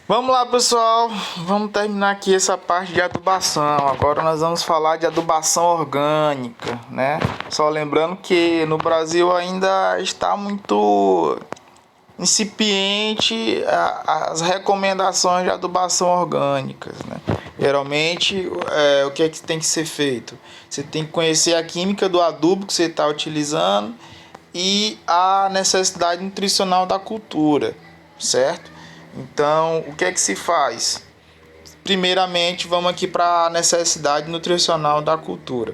Vamos lá, pessoal. Vamos terminar aqui essa parte de adubação. Agora nós vamos falar de adubação orgânica, né? Só lembrando que no Brasil ainda está muito incipiente as recomendações de adubação orgânicas, né? Geralmente, o que é que tem que ser feito? Você tem que conhecer a química do adubo que você está utilizando e a necessidade nutricional da cultura, certo? Então, o que é que se faz? Primeiramente, vamos aqui para a necessidade nutricional da cultura.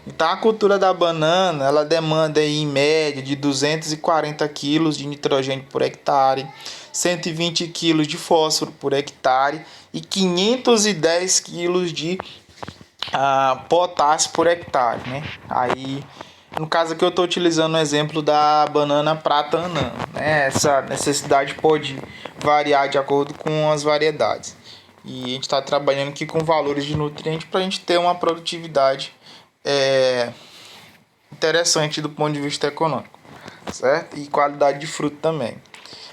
Então, a cultura da banana, ela demanda aí, em média de 240 kg de nitrogênio por hectare, 120 kg de fósforo por hectare e 510 kg de potássio por hectare, né? Aí, no caso aqui eu estou utilizando o exemplo da banana prata anã, né? Essa necessidade pode variar de acordo com as variedades. E a gente está trabalhando aqui com valores de nutrientes para a gente ter uma produtividade interessante do ponto de vista econômico, certo? E qualidade de fruto também.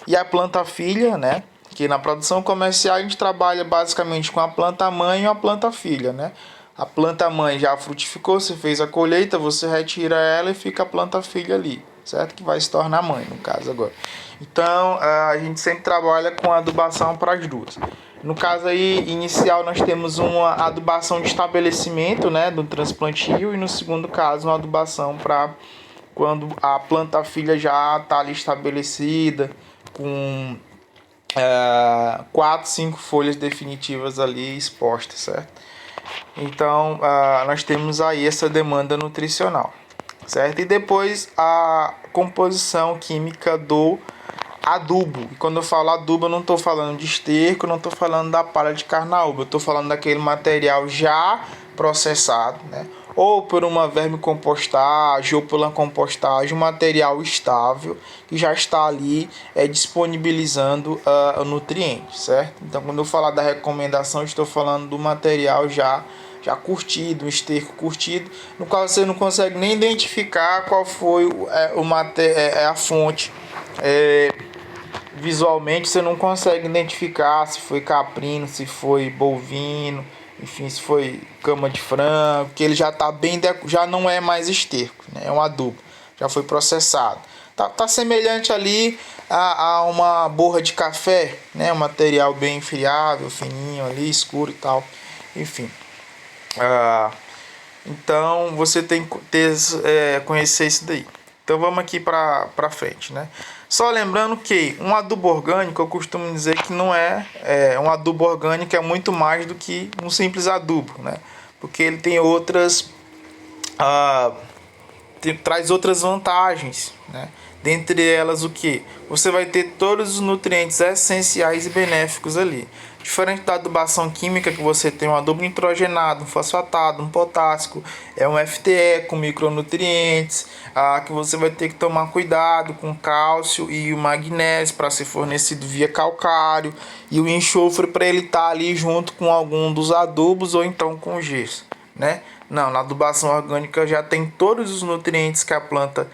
E a planta filha, né? Que na produção comercial a gente trabalha basicamente com a planta mãe e a planta filha, né? A planta mãe já frutificou, você fez a colheita, você retira ela e fica a planta filha ali, certo? Que vai se tornar mãe, no caso agora. Então, a gente sempre trabalha com adubação para as duas. No caso aí inicial nós temos uma adubação de estabelecimento, né, do transplantio, e no segundo caso uma adubação para quando a planta filha já está ali estabelecida com 4, 5 folhas definitivas ali expostas, certo? Então nós temos aí essa demanda nutricional, certo? E depois a composição química do adubo. E quando eu falo adubo, eu não estou falando de esterco, não estou falando da palha de carnaúba, eu estou falando daquele material já processado, né? Ou por uma vermicompostagem ou pela compostagem, um material estável que já está ali disponibilizando nutrientes, certo? Então, quando eu falar da recomendação, eu estou falando do material já curtido, um esterco curtido, no qual você não consegue nem identificar qual foi a fonte. Visualmente você não consegue identificar se foi caprino, se foi bovino, enfim, se foi cama de frango, que ele já está já não é mais esterco, né? É um adubo, já foi processado. Tá semelhante ali a uma borra de café, né? Um material bem friável, fininho ali, escuro e tal, enfim. Então você tem que conhecer isso daí. Então vamos aqui para frente, né? Só lembrando que um adubo orgânico, eu costumo dizer que não um adubo orgânico é muito mais do que um simples adubo, né? Porque ele tem traz outras vantagens, né? Dentre elas o que? Você vai ter todos os nutrientes essenciais e benéficos ali. Diferente da adubação química, que você tem um adubo nitrogenado, um fosfatado, um potássico, um FTE com micronutrientes, que você vai ter que tomar cuidado com o cálcio e o magnésio para ser fornecido via calcário, e o enxofre para ele estar ali junto com algum dos adubos ou então com o gesso, né? Não, na adubação orgânica já tem todos os nutrientes que a planta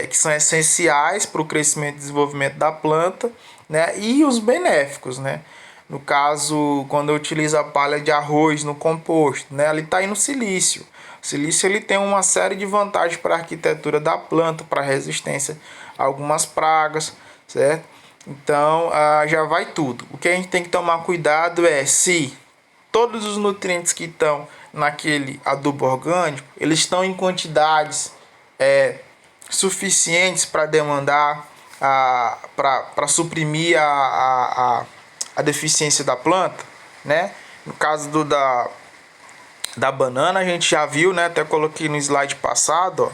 que são essenciais para o crescimento e desenvolvimento da planta, né? E os benéficos, né? No caso, quando eu utilizo a palha de arroz no composto, né? Ali está indo silício. O silício ele tem uma série de vantagens para a arquitetura da planta, para a resistência a algumas pragas, certo? Então, já vai tudo. O que a gente tem que tomar cuidado é se todos os nutrientes que estão naquele adubo orgânico, eles estão em quantidades suficientes para demandar, para suprimir a deficiência da planta, né? No caso da banana, a gente já viu, né? Até coloquei no slide passado, ó,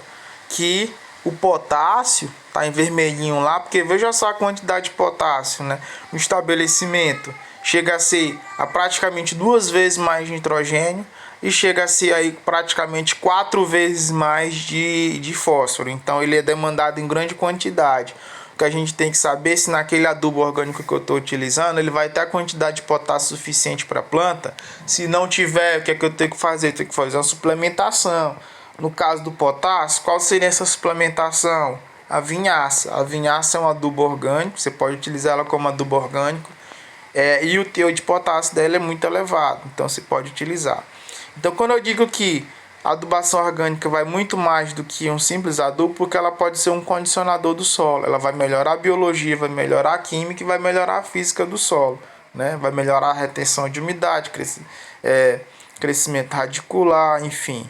que o potássio tá em vermelhinho lá, porque veja só a quantidade de potássio, né? No estabelecimento chega a ser praticamente 2 vezes mais de nitrogênio e chega a ser aí praticamente 4 vezes mais de fósforo. Então ele é demandado em grande quantidade. O que a gente tem que saber se naquele adubo orgânico que eu estou utilizando, ele vai ter a quantidade de potássio suficiente para a planta. Se não tiver, o que é que eu tenho que fazer? Eu tenho que fazer uma suplementação. No caso do potássio, qual seria essa suplementação? A vinhaça. A vinhaça é um adubo orgânico, você pode utilizar ela como adubo orgânico. e o teor de potássio dela é muito elevado, então você pode utilizar. Então, quando eu digo que a adubação orgânica vai muito mais do que um simples adubo, porque ela pode ser um condicionador do solo. Ela vai melhorar a biologia, vai melhorar a química e vai melhorar a física do solo, né? Vai melhorar a retenção de umidade, crescimento radicular, enfim.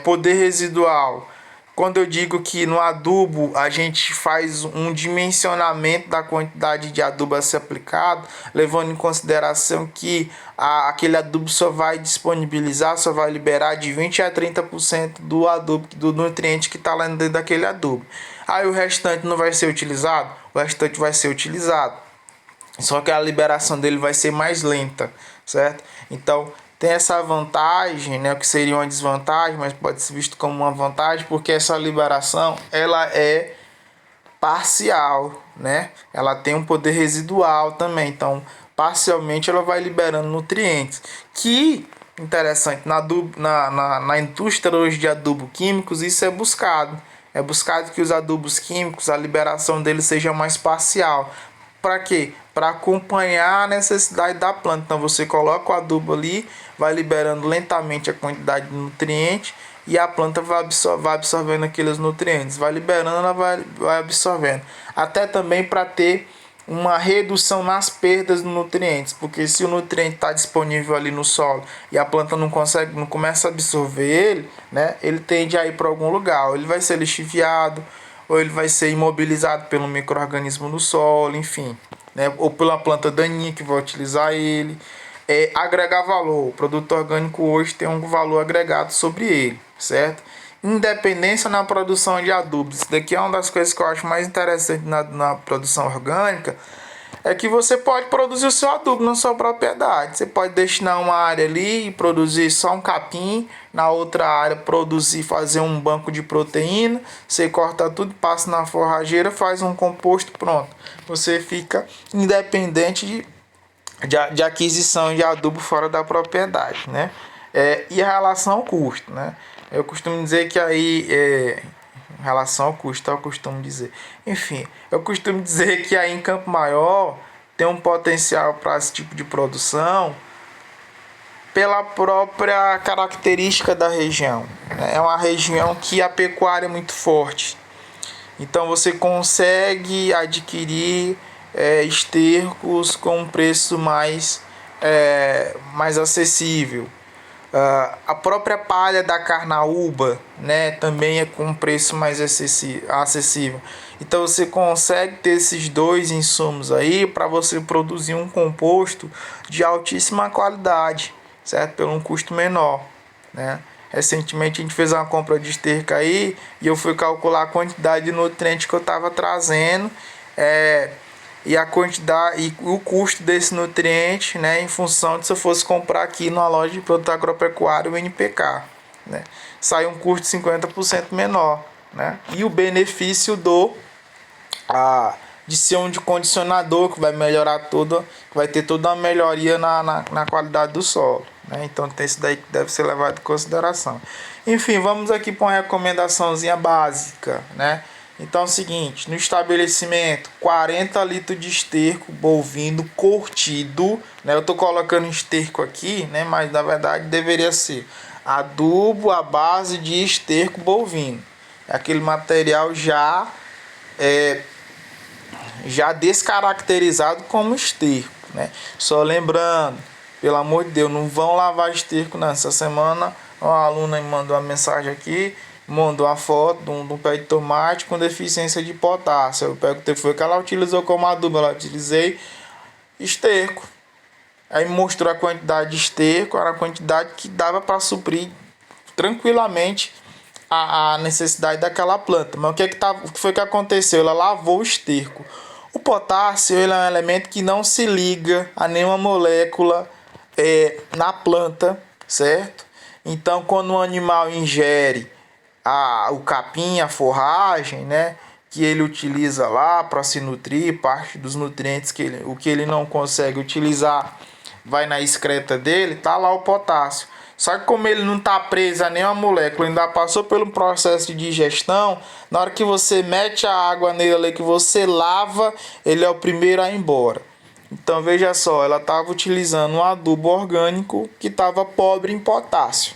Poder residual. Quando eu digo que no adubo a gente faz um dimensionamento da quantidade de adubo a ser aplicado, levando em consideração que aquele adubo só vai disponibilizar, só vai liberar de 20 a 30% do adubo, do nutriente que está lá dentro daquele adubo. Aí o restante não vai ser utilizado? O restante vai ser utilizado. Só que a liberação dele vai ser mais lenta, certo? Então, tem essa vantagem, né, o que seria uma desvantagem, mas pode ser visto como uma vantagem, porque essa liberação, ela é parcial, né? Ela tem um poder residual também, então, parcialmente ela vai liberando nutrientes. Que, interessante, na indústria hoje de adubos químicos, isso é buscado. É buscado que os adubos químicos, a liberação deles seja mais parcial. Para quê? Para acompanhar a necessidade da planta. Então você coloca o adubo ali, vai liberando lentamente a quantidade de nutrientes e a planta vai absorvendo aqueles nutrientes. Vai liberando, ela vai absorvendo. Até também para ter uma redução nas perdas de nutrientes, porque se o nutriente está disponível ali no solo e a planta não começa a absorver ele, né, ele tende a ir para algum lugar, ou ele vai ser lixiviado, ou ele vai ser imobilizado pelo micro-organismo no solo, enfim, né, ou pela planta daninha que vai utilizar ele. Agregar valor. O produto orgânico hoje tem um valor agregado sobre ele, certo? Independência na produção de adubos. Isso daqui é uma das coisas que eu acho mais interessante na produção orgânica, é que você pode produzir o seu adubo na sua propriedade. Você pode destinar uma área ali e produzir só um capim, na outra área fazer um banco de proteína, você corta tudo, passa na forrageira, faz um composto, pronto. Você fica independente de aquisição de adubo fora da propriedade, né? E a relação ao custo, né? Eu costumo dizer que aí em relação ao custo, eu costumo dizer. Enfim, eu costumo dizer que aí em Campo Maior tem um potencial para esse tipo de produção pela própria característica da região, né? É uma região que a pecuária é muito forte. Então você consegue adquirir estercos com um preço mais acessível. A própria palha da carnaúba, né, também é com um preço mais acessível. Então você consegue ter esses dois insumos aí para você produzir um composto de altíssima qualidade, certo? Pelo um custo menor, né? Recentemente a gente fez uma compra de esterco aí e eu fui calcular a quantidade de nutrientes que eu estava trazendo e a quantidade e o custo desse nutriente, né, em função de se eu fosse comprar aqui numa loja de produto agropecuário, o NPK, né? Sai um custo 50% menor, né? E o benefício de ser um condicionador que vai melhorar vai ter toda uma melhoria na qualidade do solo, né? Então tem isso daí que deve ser levado em consideração. Enfim, vamos aqui para uma recomendaçãozinha básica, né? Então é o seguinte, no estabelecimento, 40 litros de esterco bovino curtido, né? Eu tô colocando esterco aqui, né? Mas na verdade deveria ser adubo à base de esterco bovino. É aquele material já descaracterizado como esterco, né? Só lembrando, pelo amor de Deus, não vão lavar esterco não. Essa semana uma aluna me mandou uma mensagem aqui, mandou uma foto de um pé de tomate com deficiência de potássio. Eu perguntei foi que ela utilizou como adubo. Ela utilizei esterco. Aí mostrou a quantidade de esterco, era a quantidade que dava para suprir tranquilamente a necessidade daquela planta. Mas o que foi que aconteceu? Ela lavou o esterco. O potássio ele é um elemento que não se liga a nenhuma molécula na planta, certo? Então, quando o animal ingere o capim, a forragem, né, que ele utiliza lá para se nutrir, parte dos nutrientes o que ele não consegue utilizar vai na excreta dele, tá lá o potássio. Só que como ele não está preso a nenhuma molécula, ainda passou pelo processo de digestão, na hora que você mete a água nele ali, que você lava, ele é o primeiro a ir embora. Então veja só, ela estava utilizando um adubo orgânico que estava pobre em potássio.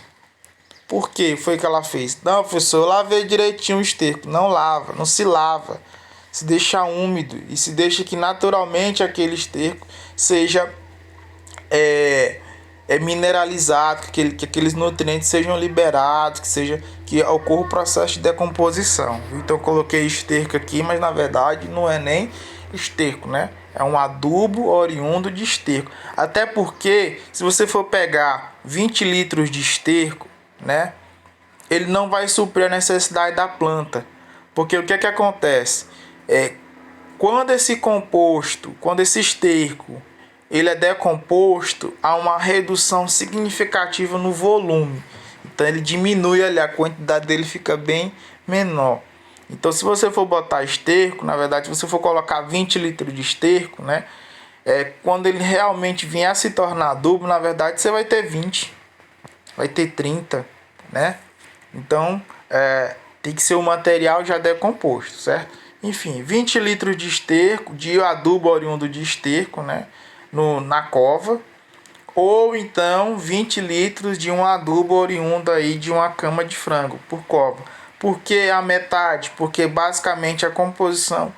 Por que foi que ela fez? Não, professor, eu lavei direitinho o esterco. Não lava, não se lava. Se deixa úmido e se deixa que naturalmente aquele esterco seja mineralizado, que aqueles nutrientes sejam liberados, que ocorra o processo de decomposição. Então eu coloquei esterco aqui, mas na verdade não é nem esterco, né? É um adubo oriundo de esterco. Até porque se você for pegar 20 litros de esterco, né, ele não vai suprir a necessidade da planta. Porque o que é que acontece? Quando esse esterco ele é decomposto, há uma redução significativa no volume. Então ele diminui ali, a quantidade dele fica bem menor. Então se você for botar esterco, na verdade, se você for colocar 20 litros de esterco, né, quando ele realmente vier a se tornar adubo, na verdade você vai ter 20, vai ter 30, né? Então tem que ser o material já decomposto, certo? Enfim, 20 litros de esterco, de adubo oriundo de esterco, né, na cova, ou então 20 litros de um adubo oriundo aí de uma cama de frango por cova. Por que a metade? Porque basicamente a composição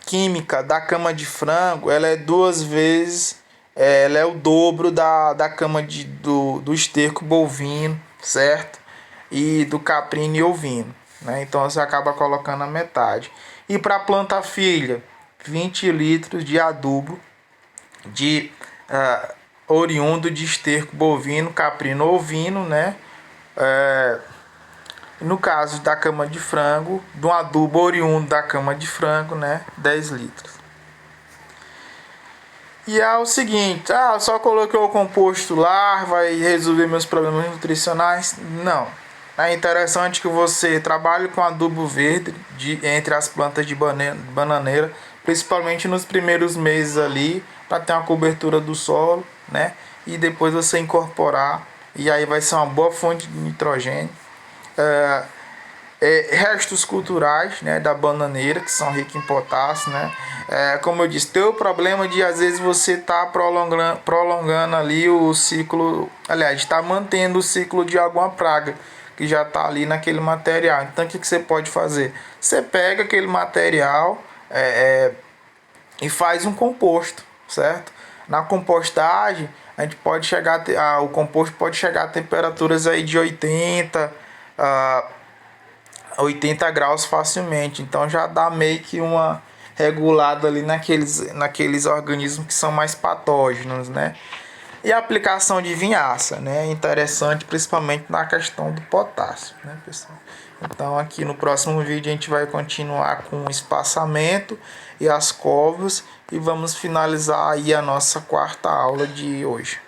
química da cama de frango ela é 2 vezes, ela é o dobro da cama do esterco bovino, certo? E do caprino e ovino, né? Então você acaba colocando a metade. E para a planta filha, 20 litros de adubo de oriundo de esterco bovino, caprino ou ovino, né? No caso da cama de frango, de um adubo oriundo da cama de frango, né? 10 litros. E é o seguinte, só coloquei o composto lá, vai resolver meus problemas nutricionais? Não. É interessante que você trabalhe com adubo verde entre as plantas de bananeira, principalmente nos primeiros meses ali, para ter uma cobertura do solo, né? E depois você incorporar, e aí vai ser uma boa fonte de nitrogênio. Restos culturais, né, da bananeira, que são ricos em potássio, né? Como eu disse, tem o problema de às vezes você tá prolongando ali o ciclo, aliás, está mantendo o ciclo de alguma praga que já está ali naquele material. Então o que você pode fazer? Você pega aquele material e faz um composto, certo? Na compostagem a gente pode chegar o composto pode chegar a temperaturas aí de 80 graus facilmente. Então já dá meio que uma regulada ali naqueles organismos que são mais patógenos, né? E a aplicação de vinhaça, né? É interessante principalmente na questão do potássio, né, pessoal? Então aqui no próximo vídeo a gente vai continuar com o espaçamento e as covas e vamos finalizar aí a nossa quarta aula de hoje.